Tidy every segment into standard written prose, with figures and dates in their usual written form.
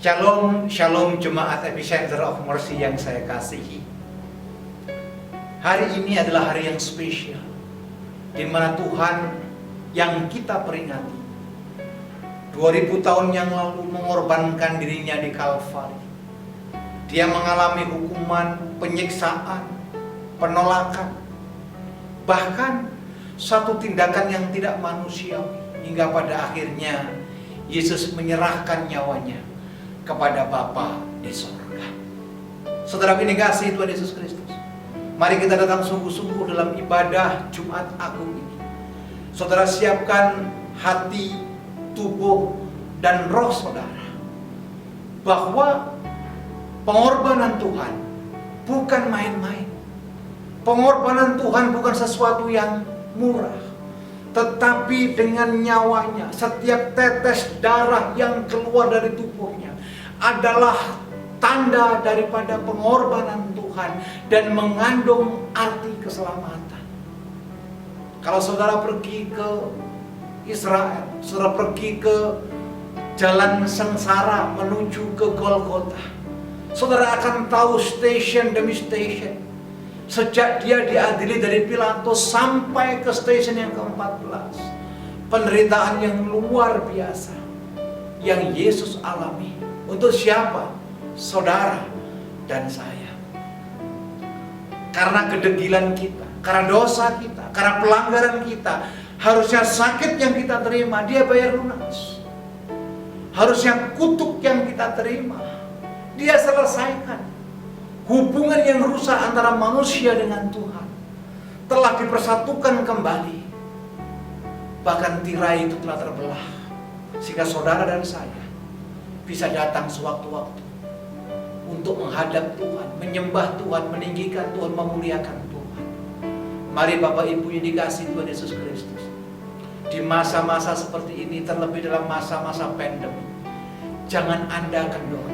Shalom, shalom jemaat Epicenter of Mercy yang saya kasihi. Hari ini adalah hari yang spesial, di mana Tuhan yang kita peringati 2000 tahun yang lalu mengorbankan dirinya di Kalvari. Dia mengalami hukuman, penyiksaan, penolakan, bahkan satu tindakan yang tidak manusiawi, hingga pada akhirnya Yesus menyerahkan nyawanya kepada Bapa di sorga. Saudara ini kasih Tuhan Yesus Kristus, mari kita datang sungguh-sungguh dalam ibadah Jumat Agung ini. Saudara siapkan hati, tubuh, dan roh saudara, bahwa pengorbanan Tuhan bukan main-main. Pengorbanan Tuhan bukan sesuatu yang murah, tetapi dengan nyawanya, setiap tetes darah yang keluar dari tubuhnya adalah tanda daripada pengorbanan Tuhan dan mengandung arti keselamatan. Kalau saudara pergi ke Israel, saudara pergi ke jalan sengsara menuju ke Golgota, saudara akan tahu stasiun demi stasiun, sejak dia diadili dari Pilatus sampai ke stasiun yang ke-14, penderitaan yang luar biasa yang Yesus alami. Untuk siapa? Saudara dan saya. Karena kedegilan kita, karena dosa kita, karena pelanggaran kita, harusnya sakit yang kita terima dia bayar lunas. Harusnya kutuk yang kita terima dia selesaikan. Hubungan yang rusak antara manusia dengan Tuhan telah dipersatukan kembali. Bahkan tirai itu telah terbelah, sehingga saudara dan saya bisa datang sewaktu-waktu untuk menghadap Tuhan, menyembah Tuhan, meninggikan Tuhan, memuliakan Tuhan. Mari Bapak Ibu yang dikasihi Tuhan Yesus Kristus, di masa-masa seperti ini, terlebih dalam masa-masa pandemi, jangan Anda kendor,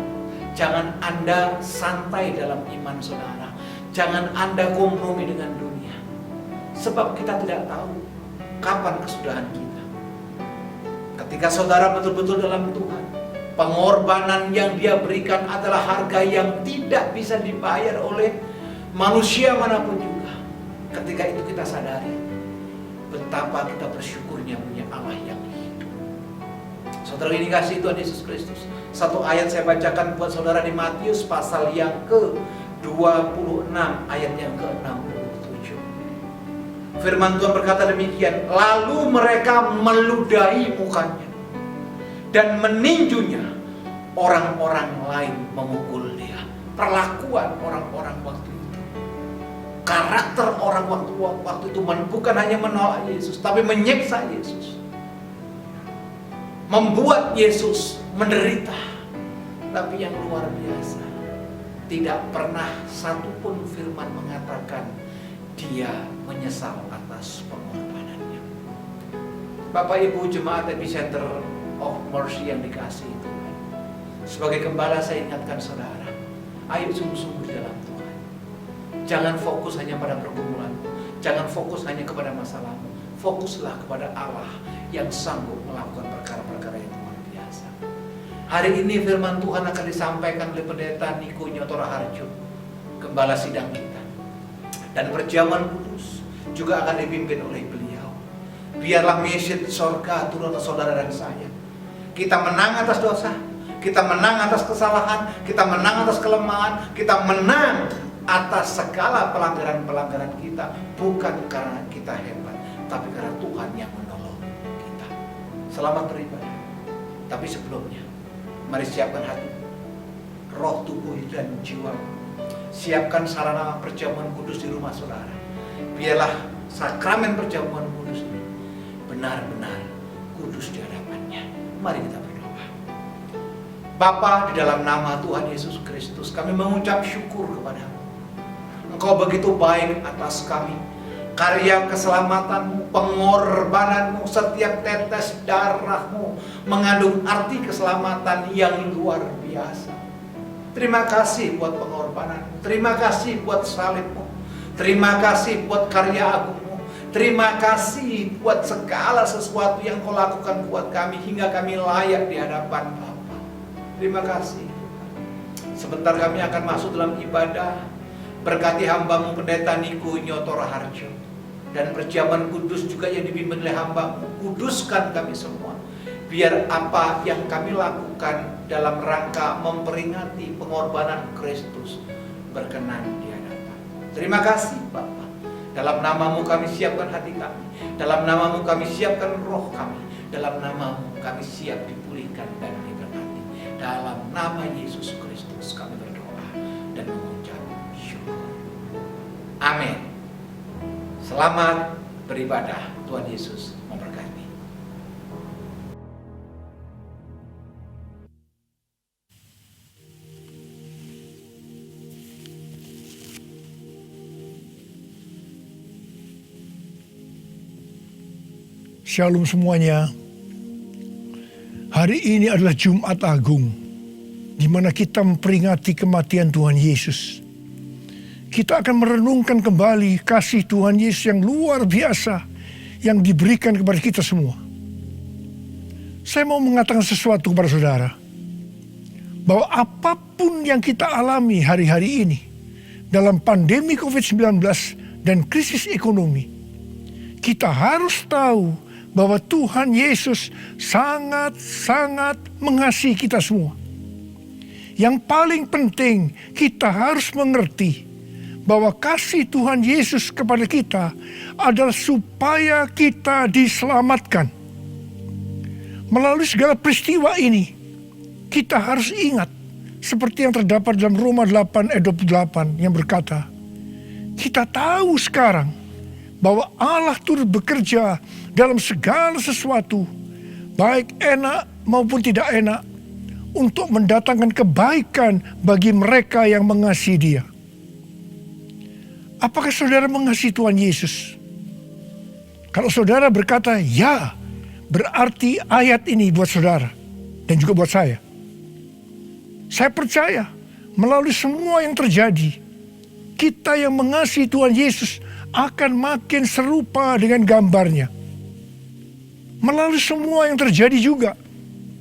jangan Anda santai dalam iman saudara, jangan Anda kompromi dengan dunia, sebab kita tidak tahu kapan kesudahan kita. Ketika saudara betul-betul dalam Tuhan, pengorbanan yang dia berikan adalah harga yang tidak bisa dibayar oleh manusia manapun juga. Ketika itu kita sadari betapa kita bersyukurnya punya Allah yang hidup. Saudara ini kasih Tuhan Yesus Kristus, satu ayat saya bacakan buat saudara di Matius pasal yang ke-26 ayat yang ke-67. Firman Tuhan berkata demikian, lalu mereka meludahi mukanya dan meninjunya. Orang-orang lain memukul dia. Perlakuan orang-orang waktu itu, karakter orang waktu itu bukan hanya menolak Yesus, tapi menyiksa Yesus, membuat Yesus menderita. Tapi yang luar biasa, tidak pernah satupun firman mengatakan dia menyesal atas pengorbanannya. Bapak Ibu jemaat Epicenter of Mercy yang dikasihi Tuhan, sebagai gembala saya ingatkan saudara, ayo sungguh-sungguh di dalam Tuhan. Jangan fokus hanya pada pergumulan, jangan fokus hanya kepada masalahmu. Fokuslah kepada Allah yang sanggup melakukan perkara-perkara yang luar biasa. Hari ini firman Tuhan akan disampaikan oleh Pendeta Niko Nyotora Harjo, gembala sidang kita, dan perjamuan kudus juga akan dipimpin oleh beliau. Biarlah message surga turun ke saudara dan saya. Kita menang atas dosa, kita menang atas kesalahan, kita menang atas kelemahan, kita menang atas segala pelanggaran-pelanggaran kita, bukan karena kita hebat, tapi karena Tuhan yang menolong kita. Selamat beribadah. Tapi sebelumnya, mari siapkan hati, roh, tubuh, dan jiwa. Siapkan sarana perjamuan kudus di rumah saudara. Biarlah sakramen perjamuan kudus ini benar-benar kudus di hadapannya. Mari kita berdoa. Bapa, di dalam nama Tuhan Yesus Kristus, kami mengucap syukur kepadamu. Engkau begitu baik atas kami. Karya keselamatanmu, pengorbananmu, setiap tetes darahmu mengandung arti keselamatan yang luar biasa. Terima kasih buat pengorbananmu, terima kasih buat salibmu, terima kasih buat karya agungmu, terima kasih buat segala sesuatu yang kau lakukan buat kami hingga kami layak di hadapan Bapa. Terima kasih. Sebentar kami akan masuk dalam ibadah. Berkati hamba-Mu Pendeta Niko Nyoto Raharjo, dan perjamuan kudus juga yang dipimpin oleh hamba-Mu. Kuduskan kami semua, biar apa yang kami lakukan dalam rangka memperingati pengorbanan Kristus berkenan di hadapan. Terima kasih Bapa. Dalam nama-Mu kami siapkan hati kami. Dalam nama-Mu kami siapkan roh kami. Dalam nama-Mu kami siap dipulihkan dan diberkati. Dalam nama Yesus Kristus kami berdoa dan mengucap syukur. Amin. Selamat beribadah. Tuhan Yesus memberkati. Shalom semuanya. Hari ini adalah Jumat Agung, di mana kita memperingati kematian Tuhan Yesus. Kita akan merenungkan kembali kasih Tuhan Yesus yang luar biasa yang diberikan kepada kita semua. Saya mau mengatakan sesuatu kepada saudara, bahwa apapun yang kita alami hari-hari ini dalam pandemi COVID-19 dan krisis ekonomi, kita harus tahu bahwa Tuhan Yesus sangat-sangat mengasihi kita semua. Yang paling penting, kita harus mengerti bahwa kasih Tuhan Yesus kepada kita adalah supaya kita diselamatkan. Melalui segala peristiwa ini, kita harus ingat seperti yang terdapat dalam Roma 8 ayat 28 yang berkata, kita tahu sekarang bahwa Allah turut bekerja dalam segala sesuatu, baik enak maupun tidak enak, untuk mendatangkan kebaikan bagi mereka yang mengasihi Dia. Apakah saudara mengasihi Tuhan Yesus? Kalau saudara berkata ya, berarti ayat ini buat saudara dan juga buat saya. Saya percaya melalui semua yang terjadi, kita yang mengasihi Tuhan Yesus akan makin serupa dengan gambarnya. Melalui semua yang terjadi juga,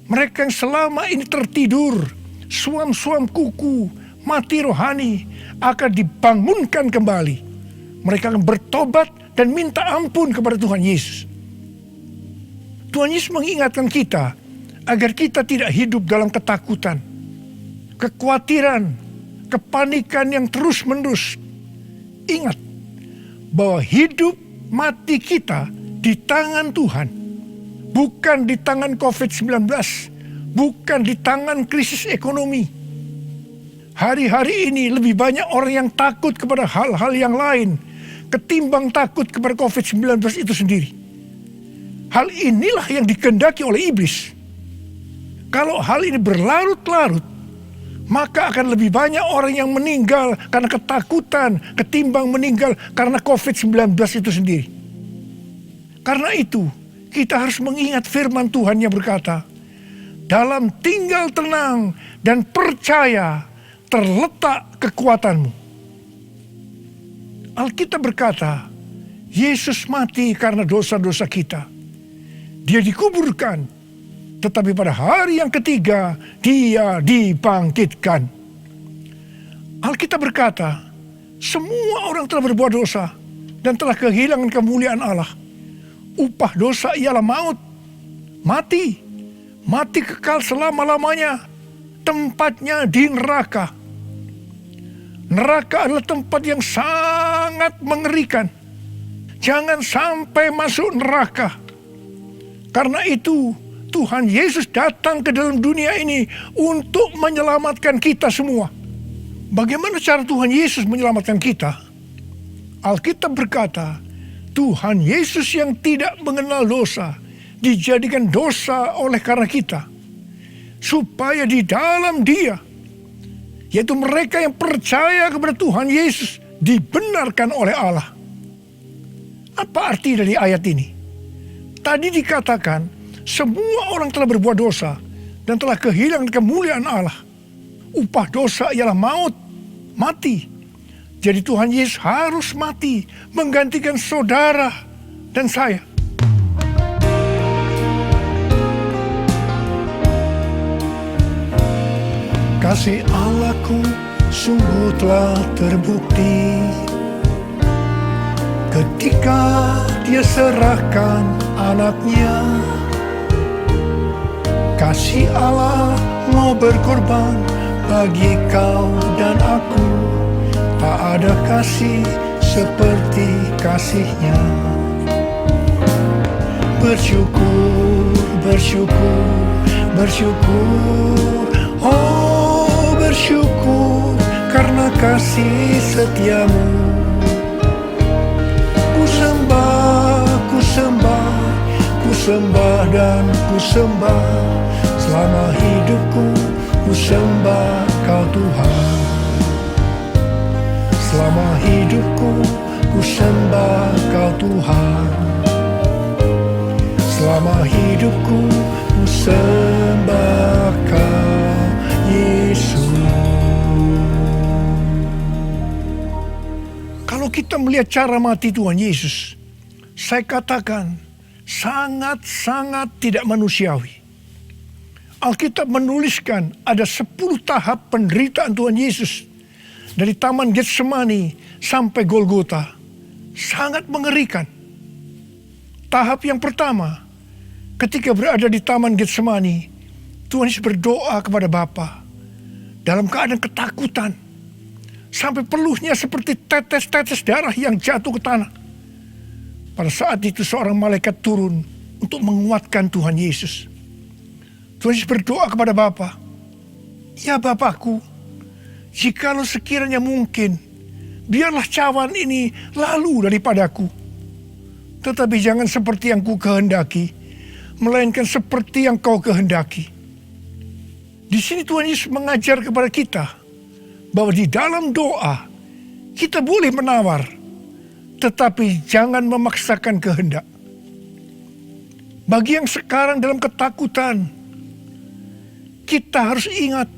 mereka yang selama ini tertidur, suam-suam kuku, mati rohani, akan dibangunkan kembali. Mereka akan bertobat dan minta ampun kepada Tuhan Yesus. Tuhan Yesus mengingatkan kita agar kita tidak hidup dalam ketakutan, kekhawatiran, kepanikan yang terus-menerus. Ingat bahwa hidup mati kita di tangan Tuhan, bukan di tangan COVID-19, bukan di tangan krisis ekonomi. Hari-hari ini lebih banyak orang yang takut kepada hal-hal yang lain ketimbang takut kepada COVID-19 itu sendiri. Hal inilah yang dikehendaki oleh iblis. Kalau hal ini berlarut-larut, maka akan lebih banyak orang yang meninggal karena ketakutan ketimbang meninggal karena COVID-19 itu sendiri. Karena itu, kita harus mengingat firman Tuhan yang berkata, dalam tinggal tenang dan percaya terletak kekuatanmu. Alkitab berkata, Yesus mati karena dosa-dosa kita. Dia dikuburkan, tetapi pada hari yang ketiga, Dia dibangkitkan. Alkitab berkata, semua orang telah berbuat dosa dan telah kehilangan kemuliaan Allah. Upah dosa ialah maut, mati kekal selama-lamanya, tempatnya di neraka. Neraka adalah tempat yang sangat mengerikan. Jangan sampai masuk neraka. Karena itu, Tuhan Yesus datang ke dalam dunia ini untuk menyelamatkan kita semua. Bagaimana cara Tuhan Yesus menyelamatkan kita? Alkitab berkata, Tuhan Yesus yang tidak mengenal dosa dijadikan dosa oleh karena kita, supaya di dalam Dia, yaitu mereka yang percaya kepada Tuhan Yesus, dibenarkan oleh Allah. Apa arti dari ayat ini? Tadi dikatakan, semua orang telah berbuat dosa dan telah kehilangan kemuliaan Allah. Upah dosa ialah maut, mati. Jadi Tuhan Yesus harus mati, menggantikan saudara dan saya. Kasih Allahku sungguh telah terbukti ketika Dia serahkan anaknya. Kasih Allah mau berkorban bagi kau dan aku. Tak ada kasih seperti kasih-Nya. Bersyukur, bersyukur, bersyukur. Oh, bersyukur karena kasih setiamu. Ku sembah, ku sembah, ku sembah dan ku sembah. Selama hidupku ku sembah kau Tuhan. Selama hidupku ku sembah kau Tuhan. Selama hidupku ku sembah kau Yesus. Kalau kita melihat cara mati Tuhan Yesus, saya katakan sangat-sangat tidak manusiawi. Alkitab menuliskan ada 10 tahap penderitaan Tuhan Yesus. Dari Taman Getsemani sampai Golgota. Sangat mengerikan. Tahap yang pertama, ketika berada di Taman Getsemani, Tuhan Yesus berdoa kepada Bapa dalam keadaan ketakutan. Sampai peluhnya seperti tetes-tetes darah yang jatuh ke tanah. Pada saat itu seorang malaikat turun untuk menguatkan Tuhan Yesus. Tuhan Yesus berdoa kepada Bapa, "Ya Bapakku, jikalau sekiranya mungkin, biarlah cawan ini lalu daripadaku. Tetapi jangan seperti yang ku kehendaki, melainkan seperti yang kau kehendaki." Di sini Tuhan Yesus mengajar kepada kita bahwa di dalam doa kita boleh menawar, tetapi jangan memaksakan kehendak. Bagi yang sekarang dalam ketakutan, kita harus ingat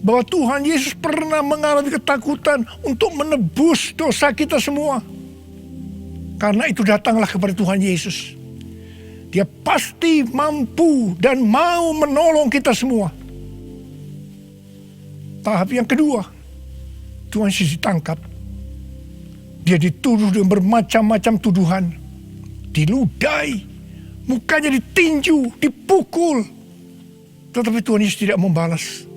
bahwa Tuhan Yesus pernah mengalami ketakutan untuk menebus dosa kita semua. Karena itu datanglah kepada Tuhan Yesus. Dia pasti mampu dan mau menolong kita semua. Tahap yang kedua, Tuhan Yesus ditangkap. Dia dituduh dengan bermacam-macam tuduhan. Diludahi, mukanya ditinju, dipukul. Tetapi Tuhan Yesus tidak membalas.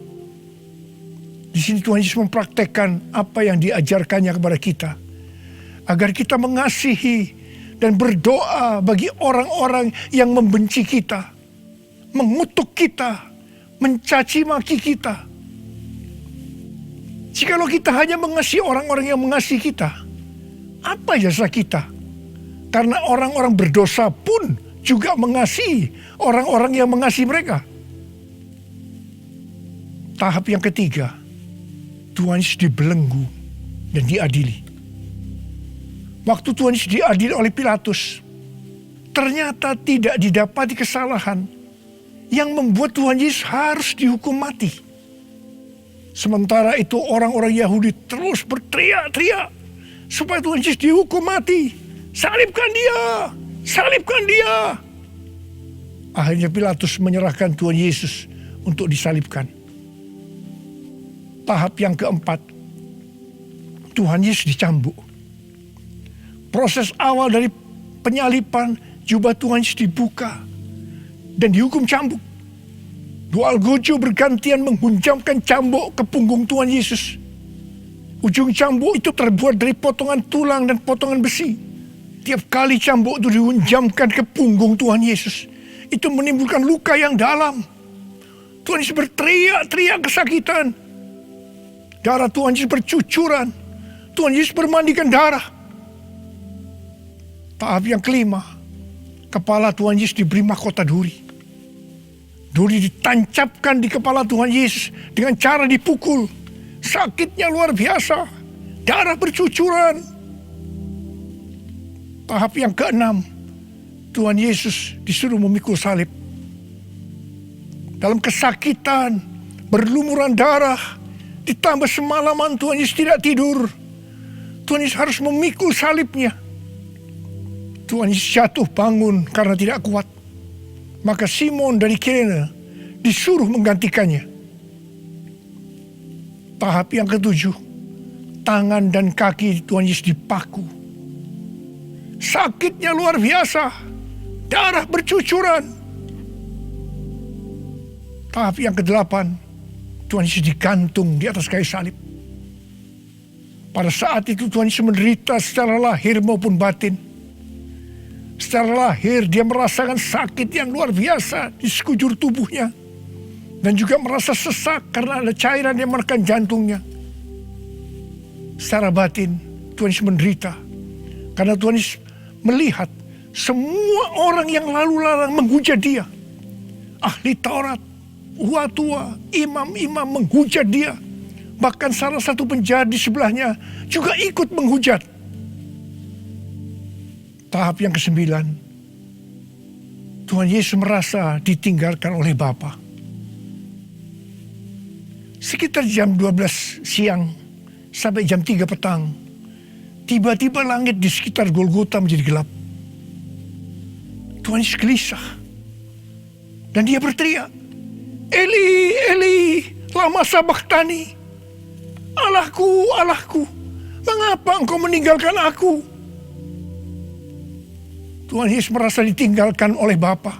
Di sini Tuhan Yesus mempraktekkan apa yang diajarkannya kepada kita. Agar kita mengasihi dan berdoa bagi orang-orang yang membenci kita. Mengutuk kita, mencaci maki kita. Jikalau kita hanya mengasihi orang-orang yang mengasihi kita, apa jasa kita? Karena orang-orang berdosa pun juga mengasihi orang-orang yang mengasihi mereka. Tahap yang ketiga, Tuhan Yesus dibelenggu dan diadili. Waktu Tuhan Yesus diadili oleh Pilatus, ternyata tidak didapati kesalahan yang membuat Tuhan Yesus harus dihukum mati. Sementara itu orang-orang Yahudi terus berteriak-teriak supaya Tuhan Yesus dihukum mati. Salibkan dia! Salibkan dia! Akhirnya Pilatus menyerahkan Tuhan Yesus untuk disalibkan. Tahap yang keempat, Tuhan Yesus dicambuk. Proses awal dari penyalipan, jubah Tuhan Yesus dibuka dan dihukum cambuk. Dua algojo bergantian menghunjamkan cambuk ke punggung Tuhan Yesus. Ujung cambuk itu terbuat dari potongan tulang dan potongan besi. Tiap kali cambuk itu dihunjamkan ke punggung Tuhan Yesus, itu menimbulkan luka yang dalam. Tuhan Yesus berteriak-teriak kesakitan. Darah Tuhan Yesus bercucuran. Tuhan Yesus bermandikan darah. Tahap yang kelima, kepala Tuhan Yesus diberi mahkota duri. Duri ditancapkan di kepala Tuhan Yesus dengan cara dipukul. Sakitnya luar biasa. Darah bercucuran. Tahap yang keenam, Tuhan Yesus disuruh memikul salib. Dalam kesakitan, berlumuran darah, ditambah semalaman Tuhan Yesus tidak tidur. Tuhan Yesus harus memikul salibnya. Tuhan Yesus jatuh bangun karena tidak kuat. Maka Simon dari Kirene disuruh menggantikannya. Tahap yang ketujuh, tangan dan kaki Tuhan Yesus dipaku. Sakitnya luar biasa, darah bercucuran. Tahap yang kedelapan, Tuhan Yesus digantung di atas kayu salib. Pada saat itu Tuhan Yesus menderita secara lahir maupun batin. Secara lahir dia merasakan sakit yang luar biasa di sekujur tubuhnya. Dan juga merasa sesak karena ada cairan yang menekan jantungnya. Secara batin Tuhan Yesus menderita. Karena Tuhan Yesus melihat semua orang yang lalu lalang menghujat dia. Ahli Taurat, tua-tua, imam-imam menghujat dia. Bahkan salah satu penjahat di sebelahnya juga ikut menghujat. Tahap yang kesembilan, Tuhan Yesus merasa ditinggalkan oleh Bapa. Sekitar jam 12 siang sampai jam 3 petang, tiba-tiba langit di sekitar Golgota menjadi gelap. Tuhan Yesus gelisah. Dan dia berteriak, Eli, Eli, lama sabachthani. Allahku, Allahku, mengapa engkau meninggalkan aku? Tuhan Yesus merasa ditinggalkan oleh Bapa.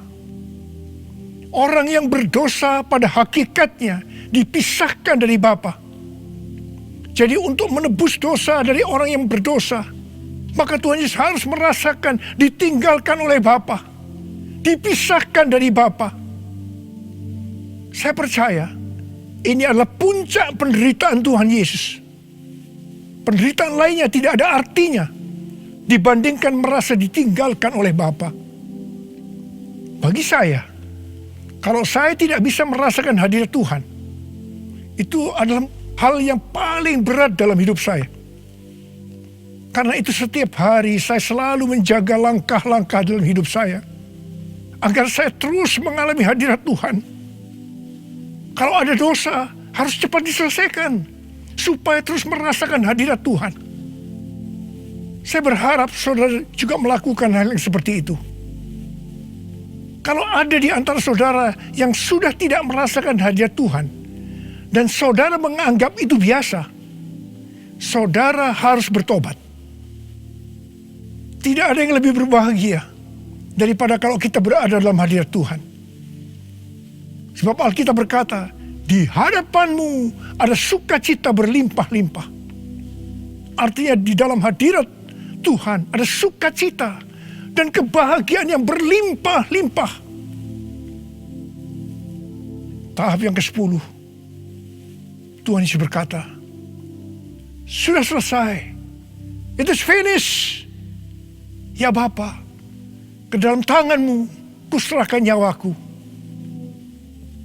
Orang yang berdosa pada hakikatnya dipisahkan dari Bapa. Jadi untuk menebus dosa dari orang yang berdosa, maka Tuhan Yesus harus merasakan ditinggalkan oleh Bapa. Dipisahkan dari Bapa. Saya percaya ini adalah puncak penderitaan Tuhan Yesus. Penderitaan lainnya tidak ada artinya dibandingkan merasa ditinggalkan oleh Bapa. Bagi saya, kalau saya tidak bisa merasakan hadirat Tuhan, itu adalah hal yang paling berat dalam hidup saya. Karena itu setiap hari saya selalu menjaga langkah-langkah dalam hidup saya, agar saya terus mengalami hadirat Tuhan. Kalau ada dosa, harus cepat diselesaikan, supaya terus merasakan hadirat Tuhan. Saya berharap saudara juga melakukan hal yang seperti itu. Kalau ada di antara saudara yang sudah tidak merasakan hadirat Tuhan, dan saudara menganggap itu biasa, saudara harus bertobat. Tidak ada yang lebih berbahagia daripada kalau kita berada dalam hadirat Tuhan. Sebab Alkitab berkata, di hadapanmu ada sukacita berlimpah-limpah. Artinya di dalam hadirat Tuhan ada sukacita dan kebahagiaan yang berlimpah-limpah. Tahap yang ke-10, Tuhan Yesus berkata, sudah selesai. It is finished. Ya Bapa, ke dalam tanganmu kuserahkan nyawaku.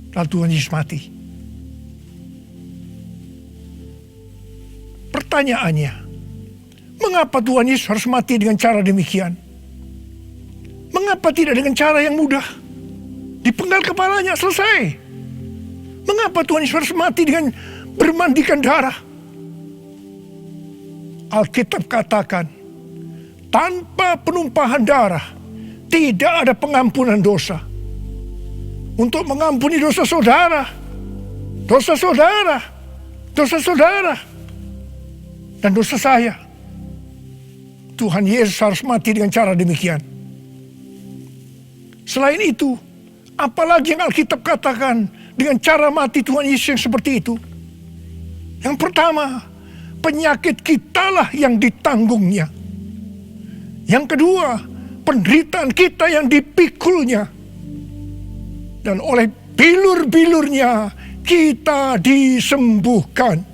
Lalu Tuhan Yesus mati. Pertanyaannya, mengapa Tuhan Yesus harus mati dengan cara demikian? Mengapa tidak dengan cara yang mudah? Dipenggal kepalanya, selesai. Mengapa Tuhan Yesus harus mati dengan bermandikan darah? Alkitab katakan, tanpa penumpahan darah tidak ada pengampunan dosa. Untuk mengampuni dosa saudara, dosa saudara, dosa saudara, dan dosa saya, Tuhan Yesus harus mati dengan cara demikian. Selain itu, apalagi yang Alkitab katakan dengan cara mati Tuhan Yesus yang seperti itu? Yang pertama, penyakit kitalah yang ditanggungnya. Yang kedua, penderitaan kita yang dipikulnya. Dan oleh bilur-bilurnya kita disembuhkan.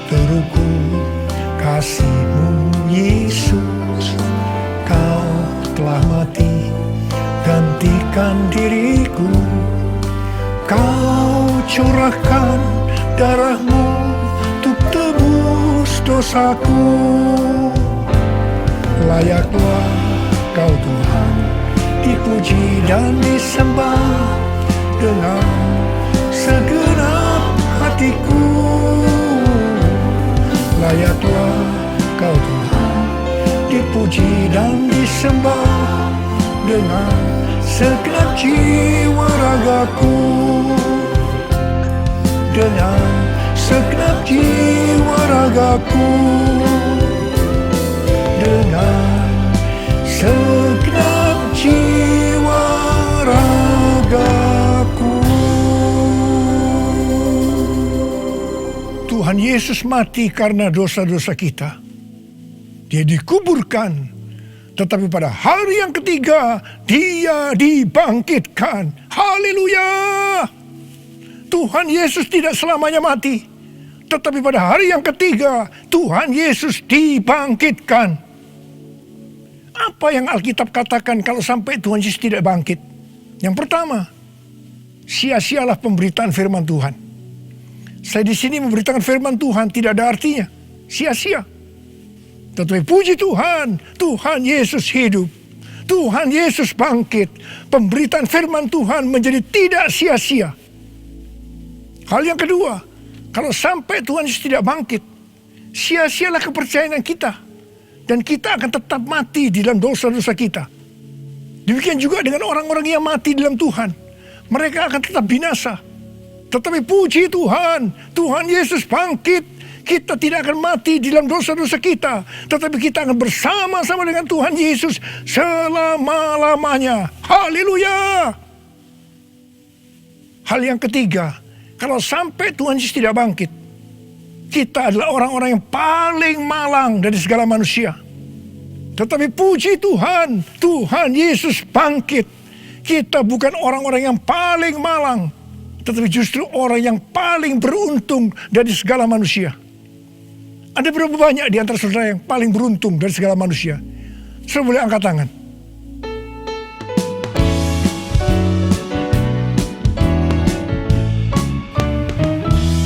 Teruku kasih-Mu Yesus, Kau telah mati gantikan diriku. Kau curahkan darah-Mu untuk tebus dosaku. Layaklah Kau Tuhan dipuji dan disembah dengan segenap hatiku. Layaklah Kau Tuhan dipuji dan disembah dengan segenap jiwa ragaku, dengan segenap jiwa ragaku, dengan segenap jiwa ragaku. Tuhan Yesus mati karena dosa-dosa kita. Dia dikuburkan, tetapi pada hari yang ketiga Dia dibangkitkan. Haleluya! Tuhan Yesus tidak selamanya mati, tetapi pada hari yang ketiga Tuhan Yesus dibangkitkan. Apa yang Alkitab katakan kalau sampai Tuhan Yesus tidak bangkit? Yang pertama, sia-sialah pemberitaan firman Tuhan. Saya di sini memberitakan firman Tuhan tidak ada artinya, sia-sia. Tetapi puji Tuhan, Tuhan Yesus hidup. Tuhan Yesus bangkit. Pemberitaan firman Tuhan menjadi tidak sia-sia. Hal yang kedua, kalau sampai Tuhan Yesus tidak bangkit, sia-sialah kepercayaan kita. Dan kita akan tetap mati di dalam dosa-dosa kita. Demikian juga dengan orang-orang yang mati dalam Tuhan. Mereka akan tetap binasa. Tetapi puji Tuhan, Tuhan Yesus bangkit. Kita tidak akan mati di dalam dosa-dosa kita, tetapi kita akan bersama-sama dengan Tuhan Yesus selama-lamanya. Haleluya! Hal yang ketiga, kalau sampai Tuhan Yesus tidak bangkit, kita adalah orang-orang yang paling malang dari segala manusia. Tetapi puji Tuhan, Tuhan Yesus bangkit. Kita bukan orang-orang yang paling malang, tetapi justru orang yang paling beruntung dari segala manusia. Ada berapa banyak di antara saudara yang paling beruntung dari segala manusia? Saudara boleh angkat tangan.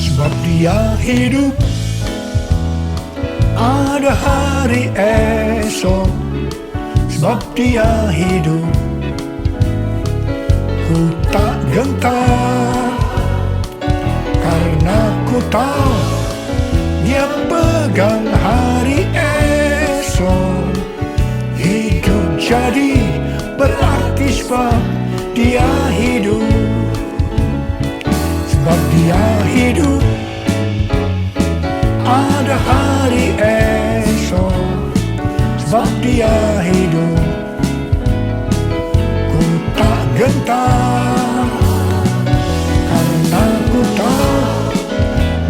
Sebab Dia hidup, ada hari esok. Sebab Dia hidup, ku tak gentar, karena ku tahu Dia pegang hari esok. Hidup jadi berarti sebab Dia hidup. Sebab Dia hidup, ada hari esok. Sebab Dia hidup, ku tak gentar, karena ku tahu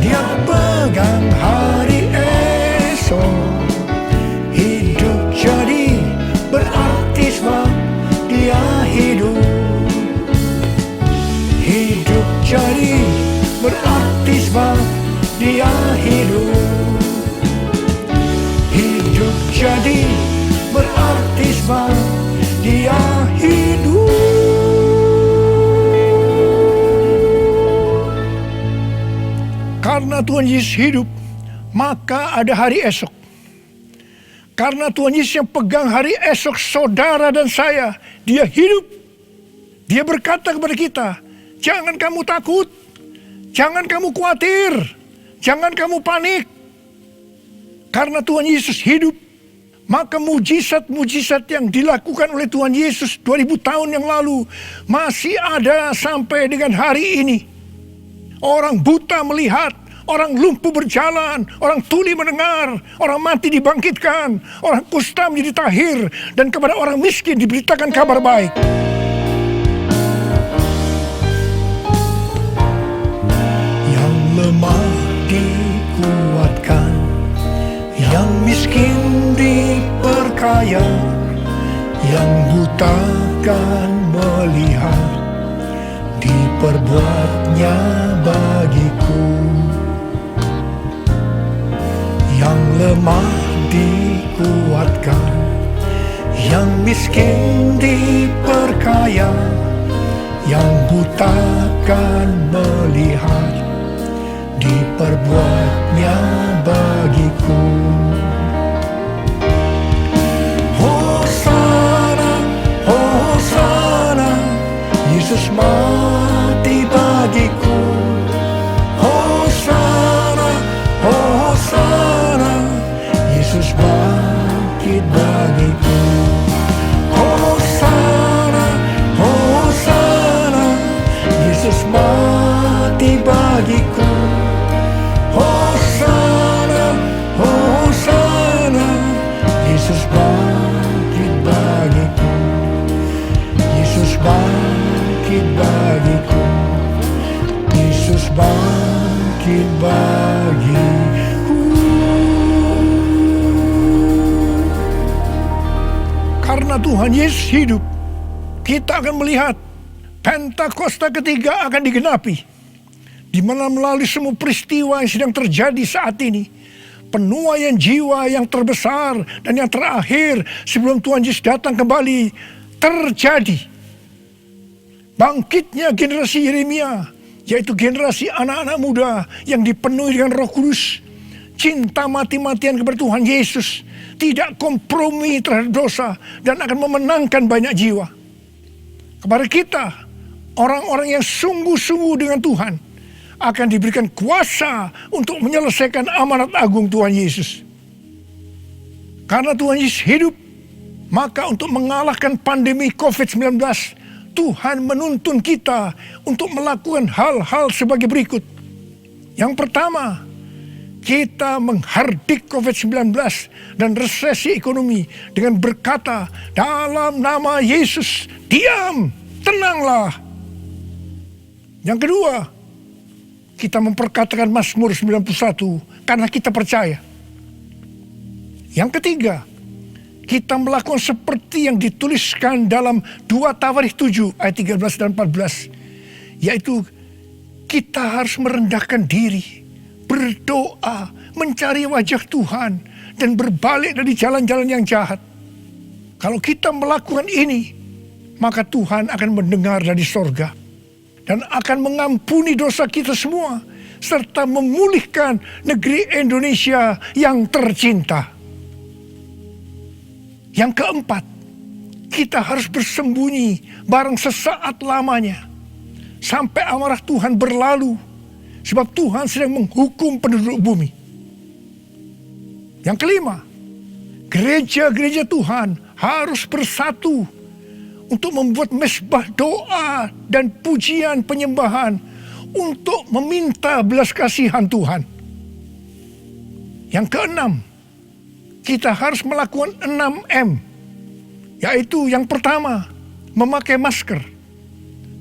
Dia pegang hari esok. Hidup jadi berarti sebab Dia hidup. Hidup jadi berarti sebab Dia hidup. Hidup jadi berarti sebab Dia hidup. Karena Tuhan Yesus hidup, maka ada hari esok. Karena Tuhan Yesus yang pegang hari esok saudara dan saya, Dia hidup. Dia berkata kepada kita, jangan kamu takut, jangan kamu khawatir, jangan kamu panik. Karena Tuhan Yesus hidup, maka mujizat-mujizat yang dilakukan oleh Tuhan Yesus 2000 tahun yang lalu masih ada sampai dengan hari ini. Orang buta melihat, orang lumpuh berjalan, orang tuli mendengar, orang mati dibangkitkan, orang kusta menjadi tahir, dan kepada orang miskin diberitakan kabar baik. Yang lemah dikuatkan, yang miskin diperkaya, yang buta kan melihat, diperbuatnya bagiku. Yang lemah dikuatkan, yang miskin diperkaya, yang buta kan melihat, diperbuatnya bagiku. Hosana, Hosana, Yesus mati bagiku. Hosana, Hosana, Yesus bangkit bagiku. Hosana. Karena Tuhan Yesus hidup, kita akan melihat Pentakosta ketiga akan digenapi, di mana melalui semua peristiwa yang sedang terjadi saat ini, penuaian jiwa yang terbesar dan yang terakhir sebelum Tuhan Yesus datang kembali terjadi. Bangkitnya generasi Yeremia, yaitu generasi anak-anak muda yang dipenuhi dengan Roh Kudus, cinta mati-matian kepada Tuhan Yesus, tidak kompromi terhadap dosa, dan akan memenangkan banyak jiwa. Kepada kita, orang-orang yang sungguh-sungguh dengan Tuhan, akan diberikan kuasa untuk menyelesaikan amanat agung Tuhan Yesus. Karena Tuhan Yesus hidup, maka untuk mengalahkan pandemi COVID-19, Tuhan menuntun kita untuk melakukan hal-hal sebagai berikut. Yang pertama, kita menghardik COVID-19 dan resesi ekonomi dengan berkata, dalam nama Yesus, diam, tenanglah. Yang kedua, kita memperkatakan Mazmur 91 karena kita percaya. Yang ketiga, kita melakukan seperti yang dituliskan dalam 2 Tawarikh 7 ayat 13 dan 14, yaitu kita harus merendahkan diri, berdoa, mencari wajah Tuhan, dan berbalik dari jalan-jalan yang jahat. Kalau kita melakukan ini, maka Tuhan akan mendengar dari sorga dan akan mengampuni dosa kita semua, serta memulihkan negeri Indonesia yang tercinta. Yang keempat, kita harus bersembunyi barang sesaat lamanya, sampai amarah Tuhan berlalu, sebab Tuhan sedang menghukum penduduk bumi. Yang kelima, gereja-gereja Tuhan harus bersatu untuk membuat mezbah doa dan pujian penyembahan untuk meminta belas kasihan Tuhan. Yang keenam, kita harus melakukan 6M, yaitu yang pertama, memakai masker.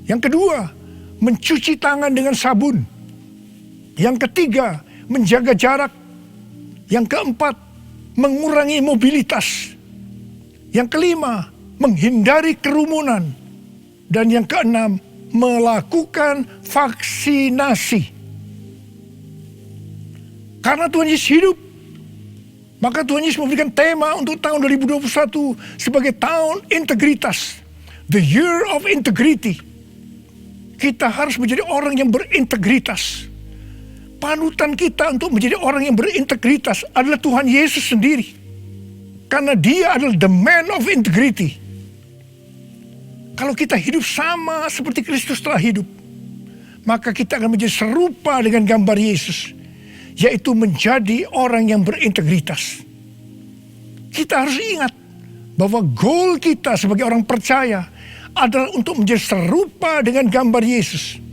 Yang kedua, mencuci tangan dengan sabun. Yang ketiga, menjaga jarak. Yang keempat, mengurangi mobilitas. Yang kelima, menghindari kerumunan. Dan yang keenam, melakukan vaksinasi. Karena Tuhan Yesus hidup, maka Tuhan Yesus memberikan tema untuk tahun 2021 sebagai tahun integritas. The year of integrity. Kita harus menjadi orang yang berintegritas. Panutan kita untuk menjadi orang yang berintegritas adalah Tuhan Yesus sendiri. Karena dia adalah the man of integrity. Kalau kita hidup sama seperti Kristus telah hidup, maka kita akan menjadi serupa dengan gambar Yesus, yaitu menjadi orang yang berintegritas. Kita harus ingat bahwa goal kita sebagai orang percaya adalah untuk menjadi serupa dengan gambar Yesus.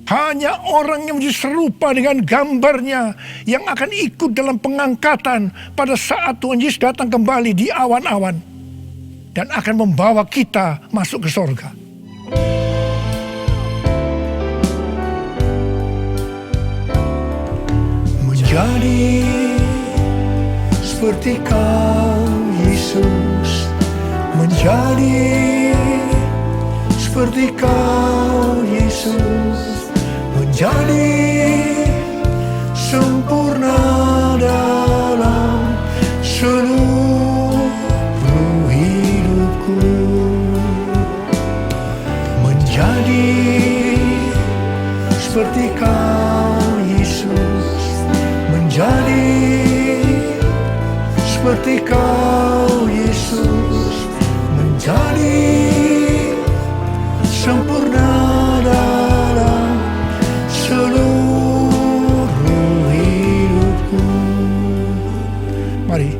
Hanya orang yang menjadi serupa dengan gambarnya yang akan ikut dalam pengangkatan pada saat Tuhan Yesus datang kembali di awan-awan dan akan membawa kita masuk ke sorga. Menjadi seperti Kau, Yesus, menjadi seperti Kau, Yesus, menjadi sempurna dalam seluruh hidupku, menjadi seperti Kau, Yesus, menjadi seperti Kau, Yesus, menjadi sempurna dalam seluruh hidupku. Mari,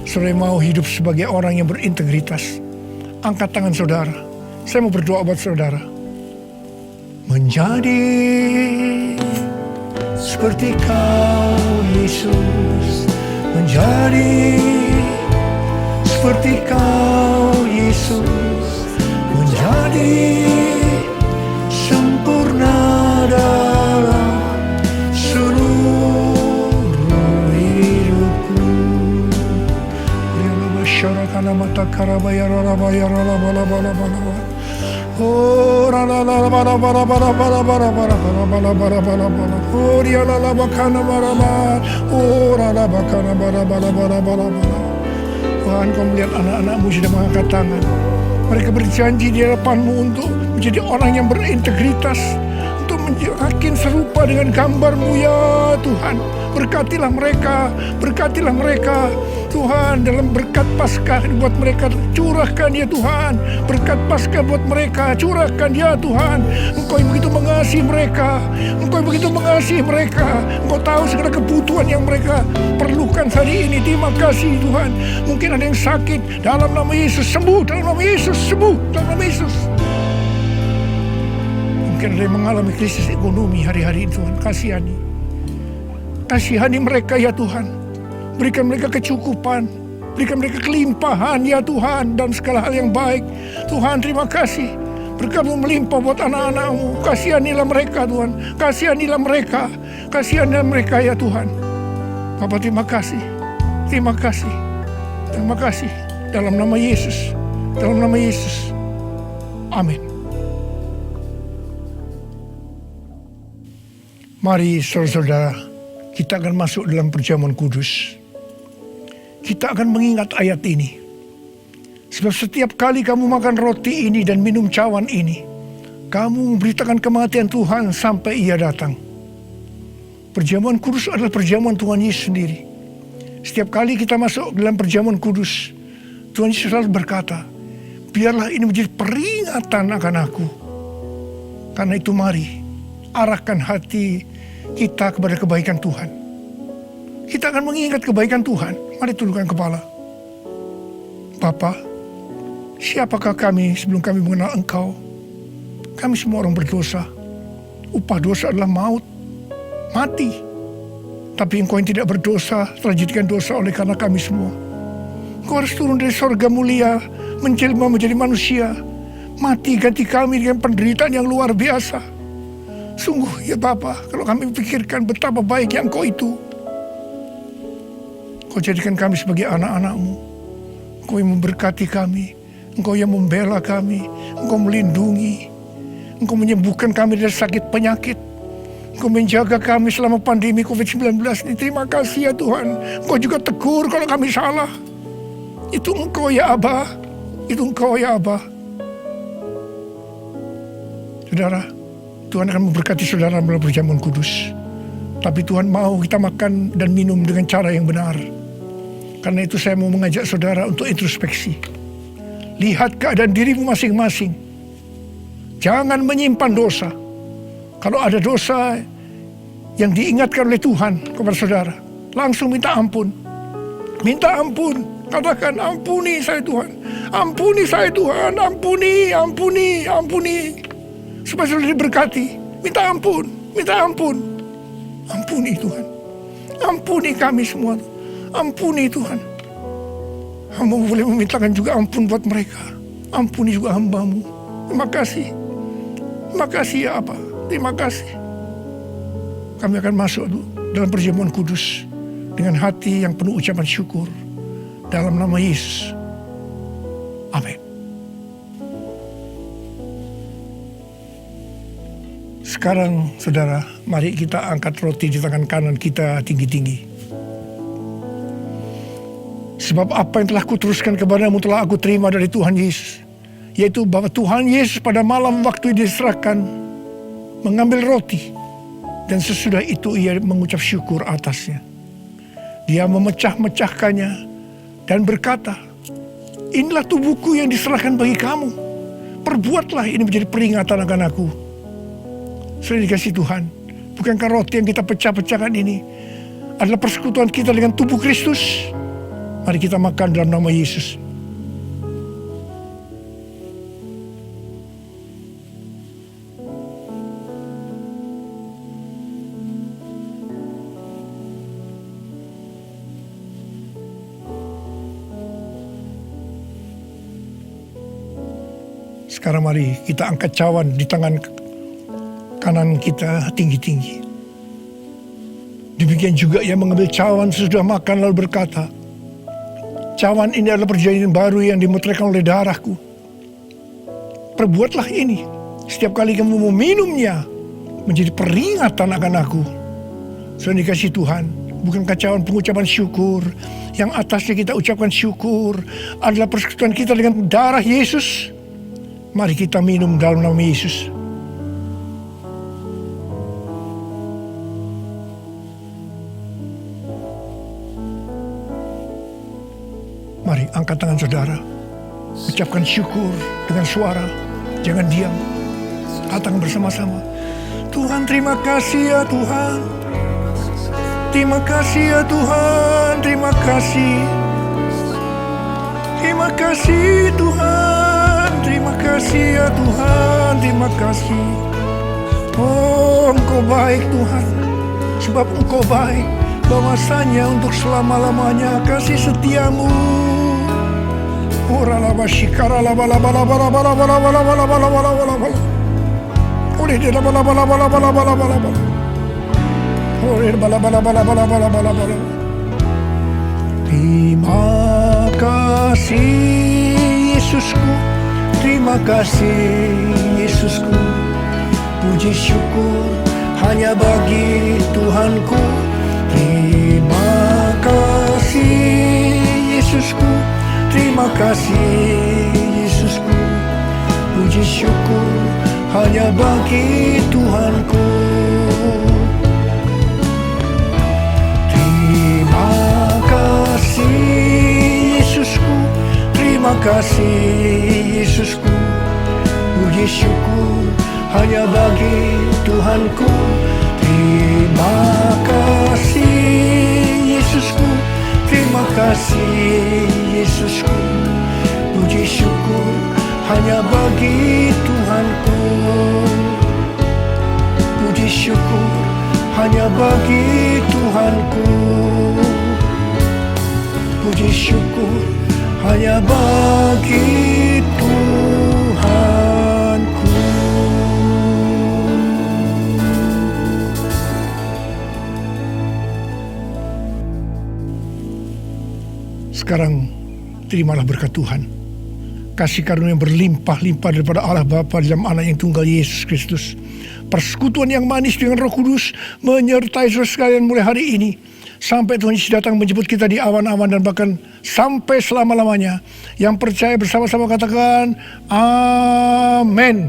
saudara mau hidup sebagai orang yang berintegritas, angkat tangan saudara. Saya mau berdoa buat saudara. Menjadi seperti Kau, Yesus, menjadi seperti Kau, Yesus, menjadi sempurna dalam seluruh hidupku. Syarakana mata karabaya rarabaya rarabala. Oh, Tuhan, Kau melihat anak-anak-Mu sudah mengangkat tangan. Mereka berjanji di hadapan-Mu untuk menjadi orang yang berintegritas, untuk makin serupa dengan gambar-Mu ya Tuhan. Berkatilah mereka Tuhan, dalam berkat Paskah buat mereka, curahkan ya Tuhan. Berkat Paskah buat mereka, curahkan ya Tuhan. Engkau yang begitu mengasihi mereka, Engkau tahu segala kebutuhan yang mereka perlukan hari ini. Terima kasih Tuhan. Mungkin ada yang sakit, dalam nama Yesus sembuh, dalam nama Yesus sembuh, dalam nama Yesus. Mungkin ada yang mengalami krisis ekonomi hari-hari ini, Tuhan. Kasihani mereka ya Tuhan. Berikan mereka kecukupan, berikan mereka kelimpahan ya Tuhan, dan segala hal yang baik. Tuhan, terima kasih. Berkat-Mu melimpah buat anak-anak-Mu. Kasihanilah mereka Tuhan, kasihanilah mereka ya Tuhan. Bapa, terima kasih. Dalam nama Yesus, amin. Mari saudara-saudara, kita akan masuk dalam perjamuan kudus. Kita akan mengingat ayat ini. Sebab setiap kali kamu makan roti ini dan minum cawan ini, kamu memberitakan kematian Tuhan sampai Ia datang. Perjamuan kudus adalah perjamuan Tuhan Yesus sendiri. Setiap kali kita masuk dalam perjamuan kudus, Tuhan Yesus selalu berkata, biarlah ini menjadi peringatan akan aku. Karena itu mari, arahkan hati kita kepada kebaikan Tuhan. Kita akan mengingat kebaikan Tuhan. Mari tundukkan kepala. Bapa, siapakah kami sebelum kami mengenal Engkau? Kami semua orang berdosa. Upah dosa adalah maut, mati. Tapi Engkau yang tidak berdosa telah dijadikan dosa oleh karena kami semua. Engkau harus turun dari sorga mulia, menjelma menjadi manusia, mati ganti kami dengan penderitaan yang luar biasa. Sungguh ya Bapa, kalau kami pikirkan betapa baiknya Engkau itu. Engkau jadikan kami sebagai anak-anak-Mu. Engkau yang memberkati kami, Engkau yang membela kami, Engkau melindungi, Engkau menyembuhkan kami dari sakit penyakit, Engkau menjaga kami selama pandemi COVID-19 ini. Terima kasih ya Tuhan. Engkau juga tegur kalau kami salah. Itu Engkau ya Abah, itu Engkau ya Abah. Saudara, Tuhan akan memberkati saudara melalui perjamuan kudus. Tapi Tuhan mau kita makan dan minum dengan cara yang benar. Karena itu saya mau mengajak saudara untuk introspeksi. Lihat keadaan dirimu masing-masing. Jangan menyimpan dosa. Kalau ada dosa yang diingatkan oleh Tuhan kepada saudara, langsung minta ampun. Minta ampun. Katakan, ampuni saya Tuhan. Ampuni saya Tuhan. Ampuni. Supaya saudara diberkati. Minta ampun. Ampuni Tuhan. Ampuni kami semua. Ampuni Tuhan. Hamba boleh memintakan juga ampun buat mereka. Ampuni juga hamba-Mu. Terima kasih. Terima kasih ya Abah. Terima kasih. Kami akan masuk dalam perjamuan kudus dengan hati yang penuh ucapan syukur. Dalam nama Yesus. Amin. Sekarang saudara, mari kita angkat roti di tangan kanan kita tinggi-tinggi. Sebab apa yang telah kuteruskan kepadamu telah aku terima dari Tuhan Yesus. Yaitu bahwa Tuhan Yesus pada malam waktu diserahkan mengambil roti. Dan sesudah itu ia mengucap syukur atasnya. Dia memecah-mecahkannya dan berkata, inilah tubuhku yang diserahkan bagi kamu. Perbuatlah ini menjadi peringatan akan aku. Sudah dikasih Tuhan. Bukankah roti yang kita pecah-pecahkan ini adalah persekutuan kita dengan tubuh Kristus? Mari kita makan dalam nama Yesus. Sekarang mari kita angkat cawan di tangan kanan kita tinggi-tinggi. Demikian juga ia mengambil cawan sesudah makan lalu berkata, Cawan ini adalah perjanjian baru yang dimeteraikan oleh darahku. Perbuatlah ini setiap kali kamu meminumnya, menjadi peringatan akan aku. Sudah dikasih Tuhan, bukan kacauan pengucapan syukur. Yang atasnya kita ucapkan syukur adalah persekutuan kita dengan darah Yesus. Mari kita minum dalam nama Yesus. Mari angkat tangan saudara. Ucapkan syukur dengan suara. Jangan diam. Katakan bersama-sama. Tuhan, terima kasih ya Tuhan. Terima kasih ya Tuhan. Terima kasih. Terima kasih Tuhan. Terima kasih ya Tuhan. Terima kasih. Oh, Engkau baik Tuhan. Sebab Engkau baik. Bahwasanya untuk selama-lamanya kasih setiamu. Ora laba shikara laba laba laba laba laba laba laba laba laba laba laba. Ore de laba laba laba laba laba laba laba. Ore laba laba laba laba laba laba laba. Terima kasih Yesusku, terima kasih Yesusku. Puji syukur hanya bagi Tuhanku. Terima kasih Yesusku, terima kasih Yesusku. Puji syukur hanya bagi Tuhanku. Terima kasih Yesusku, terima kasih Yesusku. Puji syukur hanya bagi Tuhanku. Terima kasih Yesusku, terima kasih Yesusku. Puji syukur hanya bagi Tuhanku. Puji syukur hanya bagi Tuhanku. Puji syukur hanya bagi Tuhanku. Sekarang terimalah berkat Tuhan. Kasih karunia yang berlimpah-limpah daripada Allah Bapa dalam Anak yang tunggal Yesus Kristus. Persekutuan yang manis dengan Roh Kudus menyertai saudara sekalian mulai hari ini. Sampai Tuhan Yesus datang menjemput kita di awan-awan dan bahkan sampai selama-lamanya. Yang percaya bersama-sama katakan, Amin.